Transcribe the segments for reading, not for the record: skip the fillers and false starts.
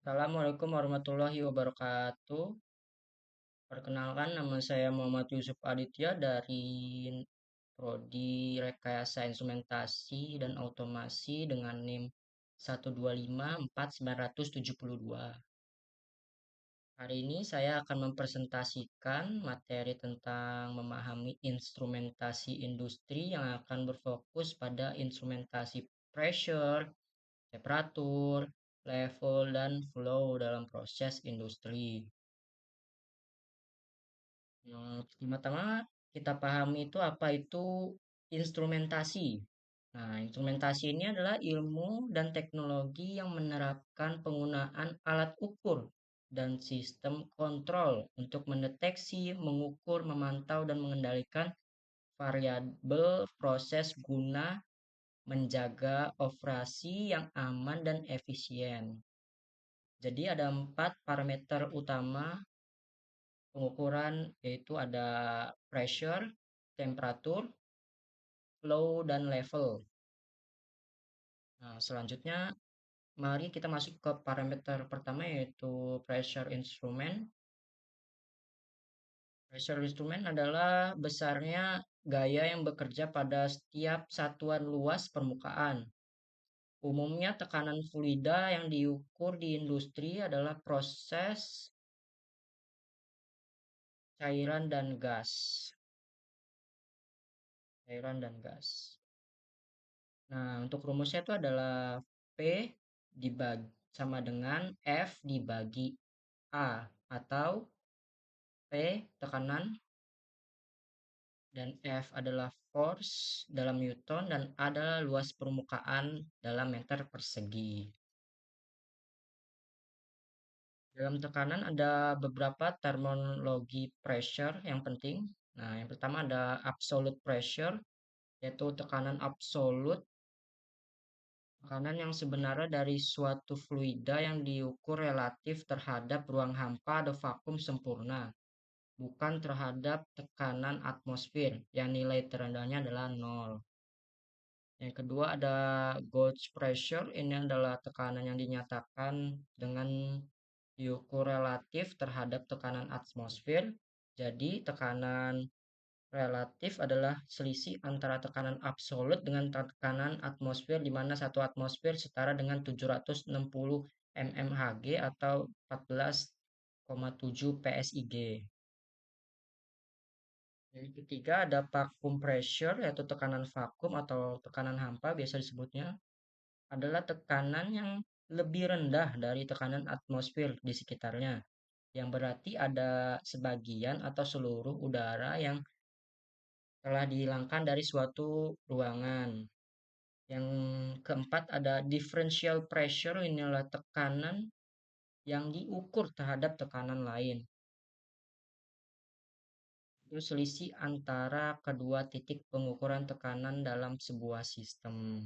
Assalamualaikum warahmatullahi wabarakatuh. Perkenalkan, nama saya Muhammad Yusuf Aditya dari Prodi Rekayasa Instrumentasi dan Otomasi dengan NIM 1254972. Hari ini saya akan mempresentasikan materi tentang memahami instrumentasi industri yang akan berfokus pada instrumentasi pressure, temperatur, level, dan flow dalam proses industri. Yang pertama kita pahami itu apa itu instrumentasi. Nah, instrumentasi ini adalah ilmu dan teknologi yang menerapkan penggunaan alat ukur dan sistem kontrol untuk mendeteksi, mengukur, memantau, dan mengendalikan variabel proses guna menjaga operasi yang aman dan efisien. Jadi ada 4 parameter utama pengukuran, yaitu ada pressure, temperatur, flow, dan level. Nah, selanjutnya mari kita masuk ke parameter pertama, yaitu pressure instrument. Pressure instrument adalah besarnya gaya yang bekerja pada setiap satuan luas permukaan. Umumnya tekanan fluida yang diukur di industri adalah proses cairan dan gas. Cairan dan gas. Nah, untuk rumusnya itu adalah P dibagi sama dengan F dibagi A, atau P tekanan dan F adalah force dalam Newton dan A adalah luas permukaan dalam meter persegi. Dalam tekanan ada beberapa terminologi pressure yang penting. Nah, yang pertama ada absolute pressure, yaitu tekanan absolut. Tekanan yang sebenarnya dari suatu fluida yang diukur relatif terhadap ruang hampa atau vakum sempurna, bukan terhadap tekanan atmosfer yang nilai terendahnya adalah nol. Yang kedua ada gauge pressure, ini adalah tekanan yang dinyatakan dengan diukur relatif terhadap tekanan atmosfer. Jadi tekanan relatif adalah selisih antara tekanan absolut dengan tekanan atmosfer, di mana satu atmosfer setara dengan 760 mmHg atau 14,7 PSIG. Yang ketiga ada vacuum pressure, yaitu tekanan vakum atau tekanan hampa biasa disebutnya, adalah tekanan yang lebih rendah dari tekanan atmosfer di sekitarnya, yang berarti ada sebagian atau seluruh udara yang telah dihilangkan dari suatu ruangan. Yang keempat ada differential pressure, inilah tekanan yang diukur terhadap tekanan lain. Itu selisih antara kedua titik pengukuran tekanan dalam sebuah sistem.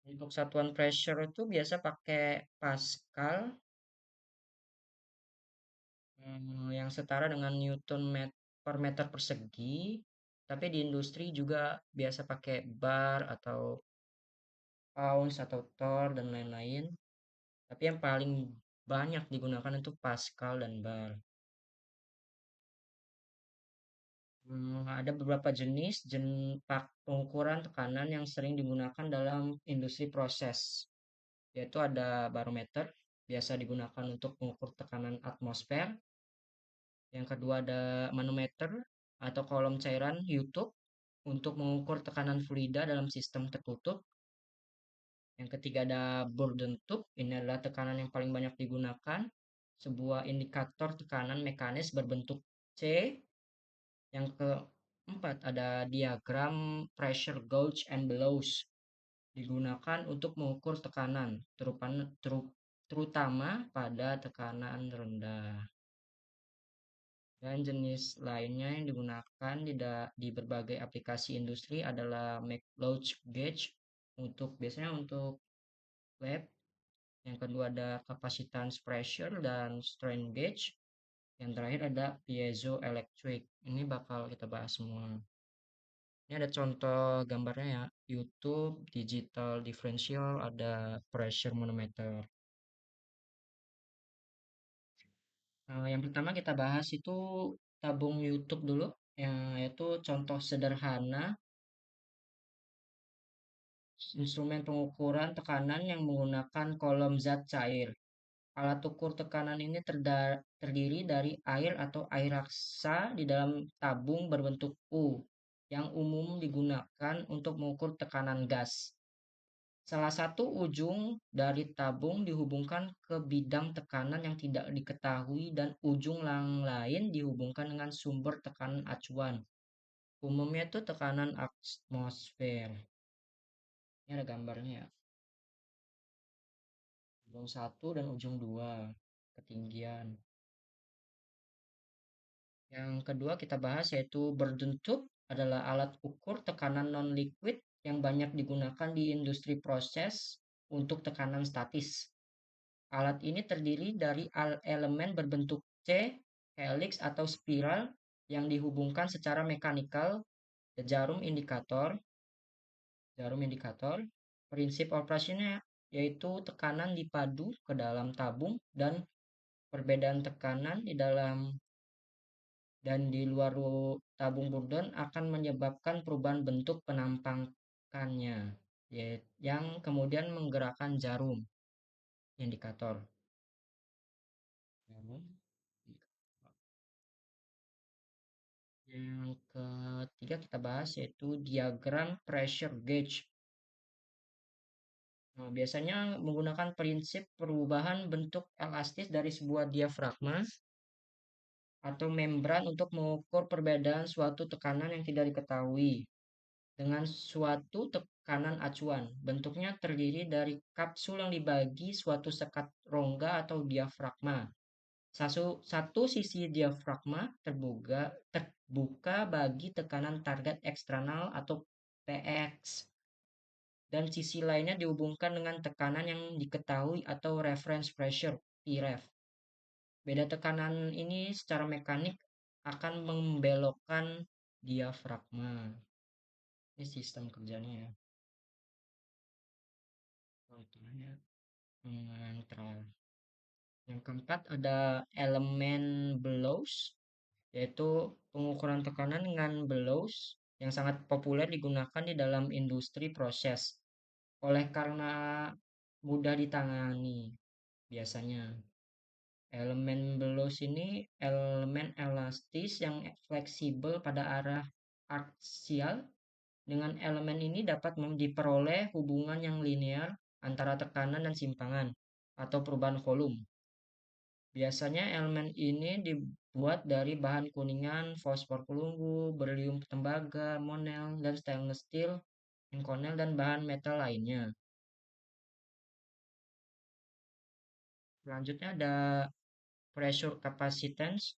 Untuk satuan pressure itu biasa pakai Pascal, yang setara dengan Newton per meter persegi. Tapi di industri juga biasa pakai bar atau ounce atau tor dan lain-lain. Tapi yang paling banyak digunakan itu Pascal dan bar. Ada beberapa jenis pengukuran tekanan yang sering digunakan dalam industri proses, yaitu ada barometer, biasa digunakan untuk mengukur tekanan atmosfer. Yang kedua ada manometer atau kolom cairan YouTube untuk mengukur tekanan fluida dalam sistem tertutup. Yang ketiga ada Bourdon tube, ini adalah tekanan yang paling banyak digunakan, sebuah indikator tekanan mekanis berbentuk C. Yang keempat ada diagram pressure gauge and bellows, digunakan untuk mengukur tekanan, terutama pada tekanan rendah. Dan jenis lainnya yang digunakan di berbagai aplikasi industri adalah McLeod gauge, biasanya untuk lab. Yang kedua ada capacitance pressure dan strain gauge. Yang terakhir ada piezoelectric. Ini bakal kita bahas semua. Ini ada contoh gambarnya ya. YouTube, digital differential, ada pressure manometer. Yang pertama kita bahas itu tabung YouTube dulu, yang yaitu contoh sederhana instrumen pengukuran tekanan yang menggunakan kolom zat cair. Alat ukur tekanan ini terdiri dari air atau air raksa di dalam tabung berbentuk U, yang umum digunakan untuk mengukur tekanan gas. Salah satu ujung dari tabung dihubungkan ke bidang tekanan yang tidak diketahui dan ujung yang lain dihubungkan dengan sumber tekanan acuan. Umumnya itu tekanan atmosfer. Ini ada gambarnya ya. Ujung satu dan ujung dua ketinggian. Yang kedua kita bahas yaitu burden tube adalah alat ukur tekanan non-liquid yang banyak digunakan di industri proses untuk tekanan statis. Alat ini terdiri dari elemen berbentuk C, helix atau spiral yang dihubungkan secara mekanikal ke jarum indikator. Prinsip operasinya yaitu tekanan dipadu ke dalam tabung dan perbedaan tekanan di dalam dan di luar tabung burden akan menyebabkan perubahan bentuk penampakannya, yang kemudian menggerakkan jarum indikator. Jarum. Yang ketiga kita bahas yaitu diagram pressure gauge. Nah, biasanya menggunakan prinsip perubahan bentuk elastis dari sebuah diafragma atau membran untuk mengukur perbedaan suatu tekanan yang tidak diketahui dengan suatu tekanan acuan. Bentuknya terdiri dari kapsul yang dibagi suatu sekat rongga atau diafragma. Satu sisi diafragma terbuka bagi tekanan target eksternal atau TX dan sisi lainnya dihubungkan dengan tekanan yang diketahui atau reference pressure (PREF). Beda tekanan ini secara mekanik akan membelokkan diafragma. Ini sistem kerjanya ya. Contohnya netral. Yang keempat ada elemen bellows, yaitu pengukuran tekanan dengan bellows yang sangat populer digunakan di dalam industri proses. Oleh karena mudah ditangani biasanya. Elemen bellows ini elemen elastis yang fleksibel pada arah aksial. Dengan elemen ini dapat diperoleh hubungan yang linear antara tekanan dan simpangan atau perubahan volume. Biasanya elemen ini dibuat dari bahan kuningan, fosfor pelunggu, berlium tembaga, monel, dan stainless steel, inconel, dan bahan metal lainnya. Selanjutnya ada pressure capacitance,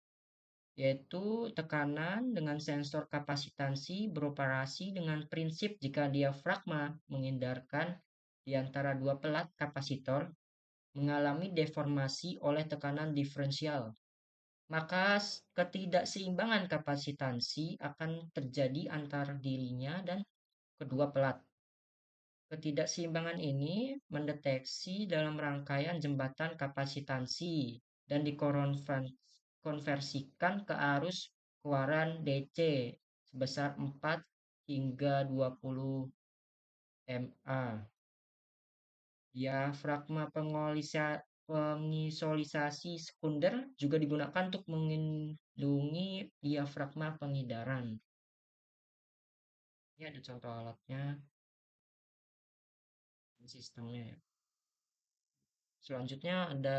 yaitu tekanan dengan sensor kapasitansi beroperasi dengan prinsip jika diafragma menghindarkan di antara dua pelat kapasitor mengalami deformasi oleh tekanan diferensial, maka ketidakseimbangan kapasitansi akan terjadi antar dirinya dan kedua pelat. Ketidakseimbangan ini mendeteksi dalam rangkaian jembatan kapasitansi dan dikonversikan ke arus keluaran DC sebesar 4 hingga 20 MA. Diafragma pengisolisasi sekunder juga digunakan untuk melindungi diafragma pengidaran. Ini ada contoh alatnya dan sistemnya ya. Selanjutnya ada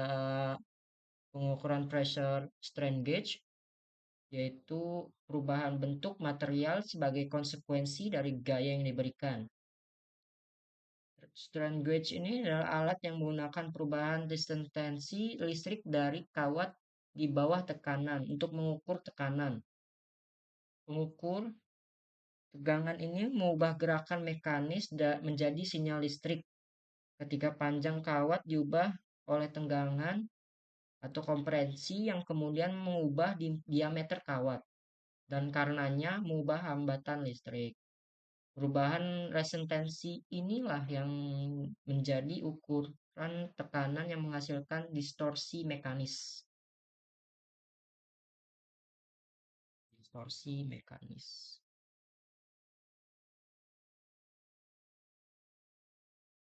pengukuran pressure strain gauge, yaitu perubahan bentuk material sebagai konsekuensi dari gaya yang diberikan. Strain gauge ini adalah alat yang menggunakan perubahan resistensi listrik dari kawat di bawah tekanan untuk mengukur tekanan. Pengukur tegangan ini mengubah gerakan mekanis menjadi sinyal listrik ketika panjang kawat diubah oleh tegangan atau kompresi yang kemudian mengubah diameter kawat dan karenanya mengubah hambatan listrik. Perubahan resistensi inilah yang menjadi ukuran tekanan yang menghasilkan distorsi mekanis. Distorsi mekanis.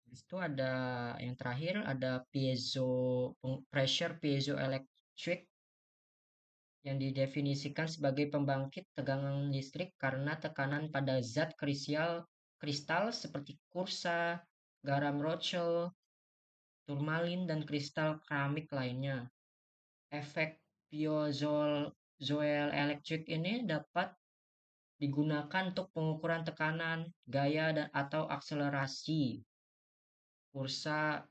Habis itu ada yang terakhir ada pressure piezoelectric yang didefinisikan sebagai pembangkit tegangan listrik karena tekanan pada zat kristal seperti kursa, garam Rothschild, turmalin, dan kristal keramik lainnya. Efek piezoelectric ini dapat digunakan untuk pengukuran tekanan, gaya, dan atau akselerasi. Kursa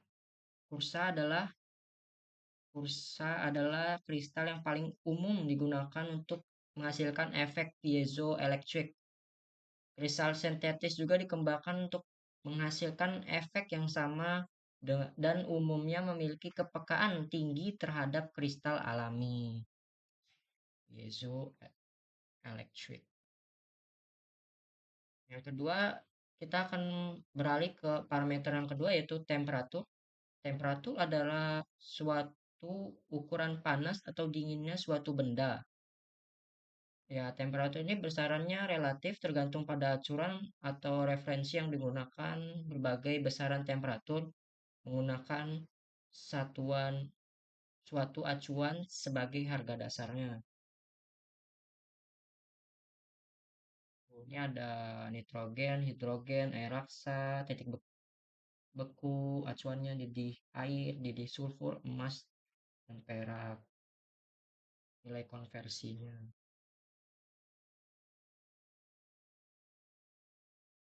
kursa adalah Kursa adalah kristal yang paling umum digunakan untuk menghasilkan efek piezoelektrik. Kristal sintetis juga dikembangkan untuk menghasilkan efek yang sama dan umumnya memiliki kepekaan tinggi terhadap kristal alami. Piezoelectric. Yang kedua, kita akan beralih ke parameter yang kedua yaitu temperatur. Temperatur adalah suatu ukuran panas atau dinginnya suatu benda. Ya, temperatur ini besarannya relatif tergantung pada acuan atau referensi yang digunakan. Berbagai besaran temperatur menggunakan satuan suatu acuan sebagai harga dasarnya. Ini ada nitrogen, hidrogen, air raksa, titik beku, acuannya didih air, didih sulfur, emas, dan perak. Nilai konversinya.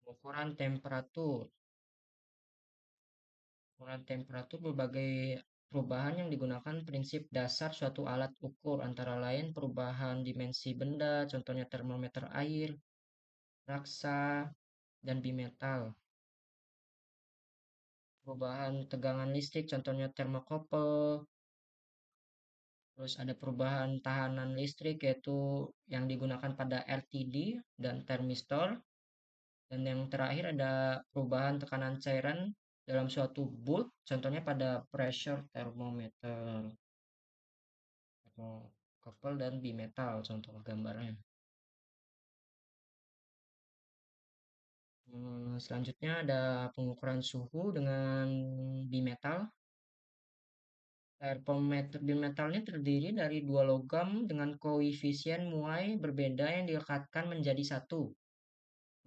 Ukuran temperatur. Ukuran temperatur berbagai perubahan yang digunakan prinsip dasar suatu alat ukur, antara lain perubahan dimensi benda, contohnya termometer air, raksa, dan bimetal. Perubahan tegangan listrik, contohnya termokopel. Terus ada perubahan tahanan listrik, yaitu yang digunakan pada RTD dan termistor. Dan yang terakhir ada perubahan tekanan cairan dalam suatu bulk, contohnya pada pressure thermometer, thermocouple dan bimetal, contoh gambarnya. Selanjutnya ada pengukuran suhu dengan bimetal. Termometer bimetal ini terdiri dari dua logam dengan koefisien muai berbeda yang dilekatkan menjadi satu.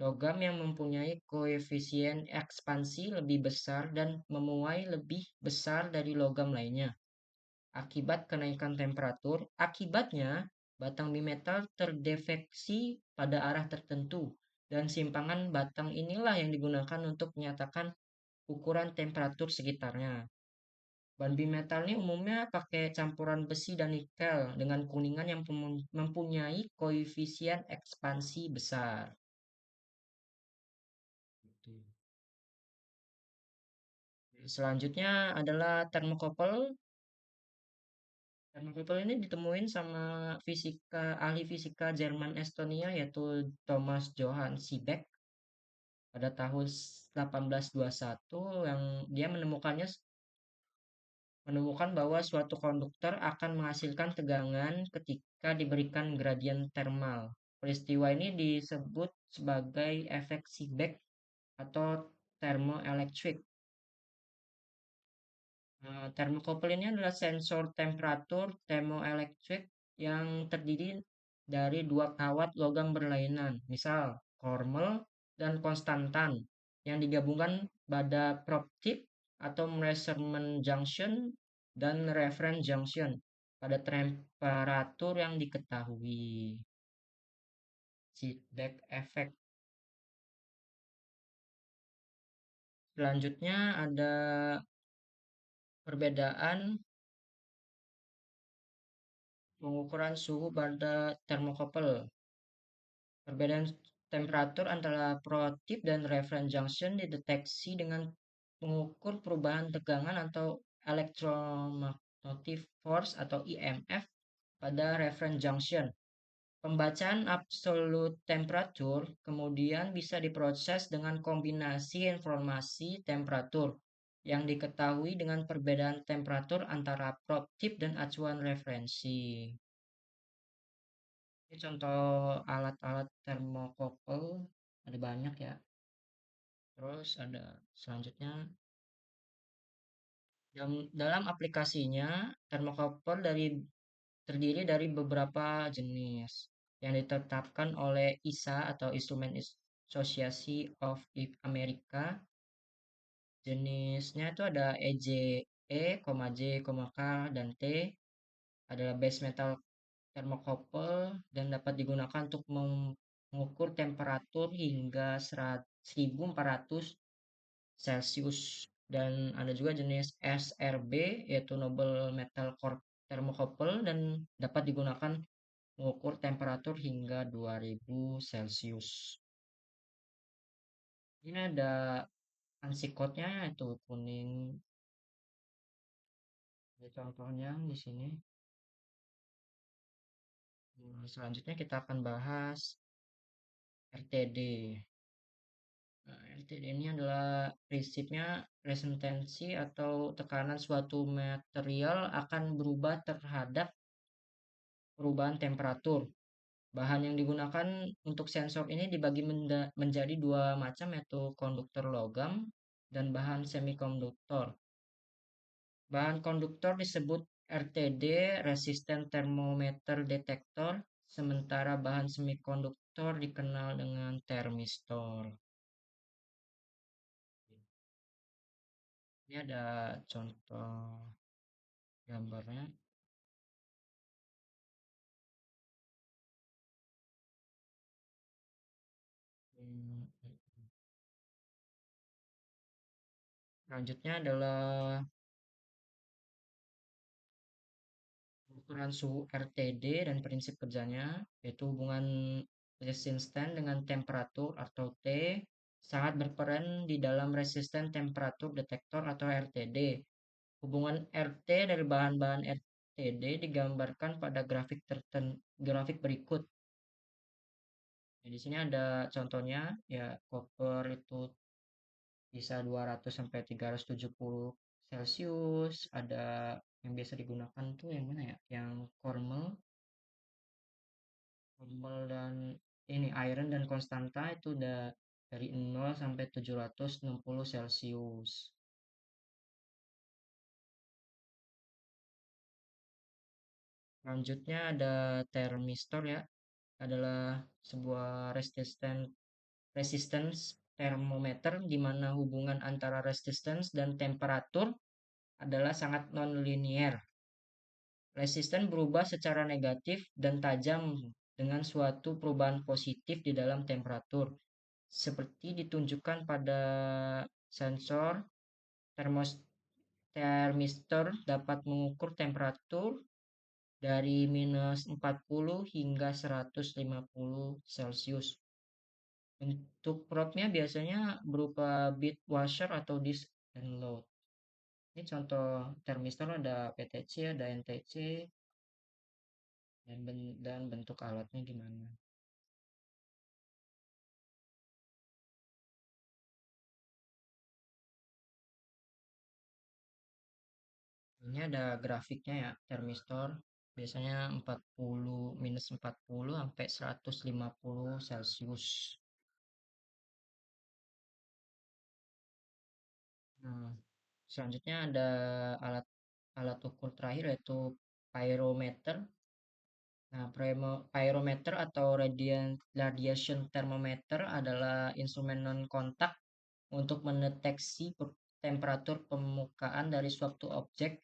Logam yang mempunyai koefisien ekspansi lebih besar dan memuai lebih besar dari logam lainnya. Akibatnya, batang bimetal terdefeksi pada arah tertentu, dan simpangan batang inilah yang digunakan untuk menyatakan ukuran temperatur sekitarnya. Bahan bimetal ini umumnya pakai campuran besi dan nikel dengan kuningan yang mempunyai koefisien ekspansi besar. Gitu. Selanjutnya adalah termokopel. Termokopel ini ditemuin sama ahli fisika Jerman Estonia yaitu Thomas Johann Seebeck pada tahun 1821, yang dia menemukan bahwa suatu konduktor akan menghasilkan tegangan ketika diberikan gradien termal. Peristiwa ini disebut sebagai efek Seebeck atau thermoelectric. Thermocouple ini adalah sensor temperatur thermoelektrik yang terdiri dari dua kawat logam berlainan, misal kormel dan konstantan, yang digabungkan pada probe tip atau measurement junction dan reference junction pada temperatur yang diketahui. Feedback effect. Selanjutnya ada perbedaan pengukuran suhu pada termokouple. Perbedaan temperatur antara protip dan reference junction dideteksi dengan mengukur perubahan tegangan atau electromagnetic force atau EMF pada reference junction. Pembacaan absolute temperature kemudian bisa diproses dengan kombinasi informasi temperatur yang diketahui dengan perbedaan temperatur antara probe tip dan acuan referensi. Ini contoh alat-alat termokopel ada banyak ya. Terus ada selanjutnya dalam aplikasinya termokopel terdiri dari beberapa jenis yang ditetapkan oleh ISA atau Instrument Association of America. Jenisnya itu ada EJ, E, J, K, dan T adalah base metal thermocouple dan dapat digunakan untuk mengukur temperatur hingga 1400 Celcius. Dan ada juga jenis SRB yaitu Noble Metal Core Thermocouple dan dapat digunakan mengukur temperatur hingga 2000 Celcius. Ini ada fancy code-nya yaitu kuning. Ini contohnya di sini. Selanjutnya kita akan bahas RTD. Nah, RTD ini adalah prinsipnya resistensi atau tekanan suatu material akan berubah terhadap perubahan temperatur. Bahan yang digunakan untuk sensor ini dibagi menjadi dua macam yaitu konduktor logam dan bahan semikonduktor. Bahan konduktor disebut RTD, resistant thermometer detector, sementara bahan semikonduktor dikenal dengan termistor. Ini ada contoh gambarnya. Hmm, Selanjutnya adalah ukuran suhu RTD dan prinsip kerjanya, yaitu hubungan resisten dengan temperatur atau T sangat berperan di dalam resisten temperatur detektor atau RTD. Hubungan RT dari bahan-bahan RTD digambarkan pada grafik berikut. Nah, di sini ada contohnya, ya copper itu bisa 200 sampai 370 Celcius. Ada yang biasa digunakan tuh yang mana ya? Yang Formal dan ini iron dan konstanta itu udah dari 0 sampai 760 Celcius. Selanjutnya ada termistor ya, adalah sebuah resistance thermometer di mana hubungan antara resistance dan temperatur adalah sangat non-linear. Resisten berubah secara negatif dan tajam dengan suatu perubahan positif di dalam temperatur, seperti ditunjukkan pada sensor termistor dapat mengukur temperatur dari -40 hingga 150 Celcius. Bentuk probe-nya biasanya berupa bit washer atau disk and load. Ini contoh termistor ada PTC, ada NTC, dan bentuk alatnya gimana. Ini ada grafiknya ya, termistor biasanya 40 -40 sampai 150 Celcius. Nah, selanjutnya ada alat alat ukur terakhir yaitu pyrometer. Nah, pyrometer atau radiation thermometer adalah instrumen non-kontak untuk mendeteksi temperatur permukaan dari suatu objek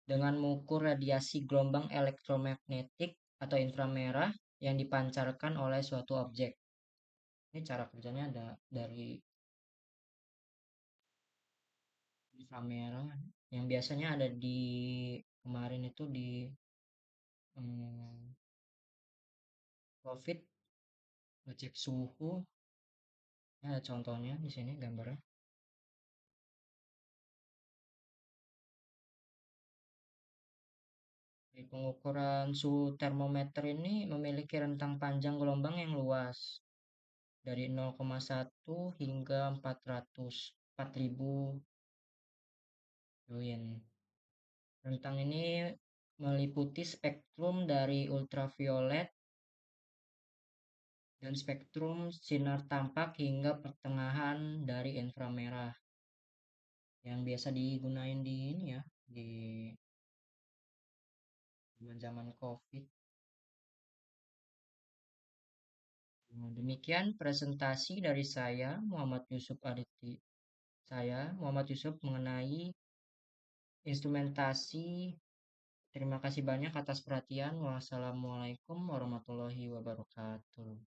dengan mengukur radiasi gelombang elektromagnetik atau inframerah yang dipancarkan oleh suatu objek. Ini cara kerjanya ada dari inframerah yang biasanya ada di kemarin itu di hmm, COVID ngecek suhu. Ini ada contohnya di sini gambarnya. Pengukuran suhu termometer ini memiliki rentang panjang gelombang yang luas dari 0,1 hingga 4.000 Kelvin. Rentang ini meliputi spektrum dari ultraviolet dan spektrum sinar tampak hingga pertengahan dari inframerah yang biasa digunain di ini ya, di zaman COVID. Nah, demikian presentasi dari saya, Muhammad Yusuf Aditi. Saya, Muhammad Yusuf, mengenai instrumentasi. Terima kasih banyak atas perhatian. Wassalamualaikum warahmatullahi wabarakatuh.